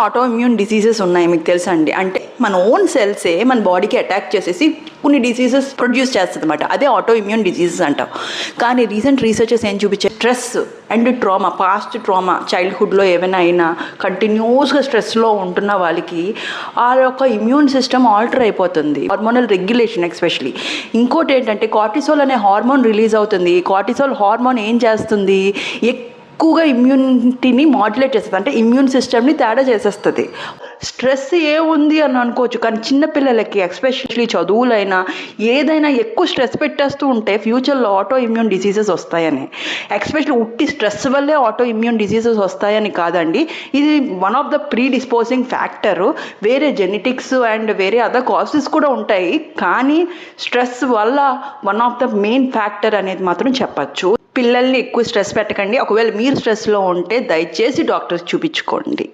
Auto immune diseases ఉన్నాయి, మీకు తెలుసా అండి? అంటే మన ఓన్ సెల్సే మన బాడీకి అటాక్ చేసేసి కొన్ని డిసీజెస్ ప్రొడ్యూస్ చేస్తుంది అనమాట. అదే ఆటో ఇమ్యూన్ డిసీజెస్ అంటాం. కానీ రీసెంట్ రీసెర్చెస్ ఏం చూపించారు, stress and trauma, past trauma, చైల్డ్హుడ్లో ఏమైనా అయినా కంటిన్యూస్గా స్ట్రెస్లో ఉంటున్న వాళ్ళకి ఆ యొక్క ఇమ్యూన్ సిస్టమ్ ఆల్టర్ అయిపోతుంది. Hormonal regulation especially. ఇంకోటి ఏంటంటే కార్టిసోల్ అనే హార్మోన్ రిలీజ్ అవుతుంది. కార్టిసోల్ హార్మోన్ ఏం చేస్తుంది, ఎక్కువగా ఇమ్యూనిటీని మాడ్యులేట్ చేస్తుంది, అంటే ఇమ్యూన్ సిస్టమ్ని తేడా చేసేస్తుంది. స్ట్రెస్ ఏముంది అని అనుకోవచ్చు, కానీ చిన్నపిల్లలకి ఎస్పెషల్లీ చదువులైనా ఏదైనా ఎక్కువ స్ట్రెస్ పెట్టేస్తూ ఉంటే ఫ్యూచర్లో ఆటో ఇమ్యూన్ డిసీజెస్ వస్తాయని. ఎస్పెషల్లీ ఉట్టి స్ట్రెస్ వల్లే ఆటో ఇమ్యూన్ డిసీజెస్ వస్తాయని కాదండి, ఇది one of the pre disposing factor. వేరే జెనెటిక్స్ అండ్ వేరే అదర్ కాజెస్ కూడా ఉంటాయి, కానీ స్ట్రెస్ వల్ల one of the main factor అనేది మాత్రం చెప్పచ్చు. పిల్లల్ని ఎక్కువ స్ట్రెస్ పెట్టకండి. ఒకవేళ మీరు స్ట్రెస్లో ఉంటే దయచేసి డాక్టర్స్ చూపించుకోండి.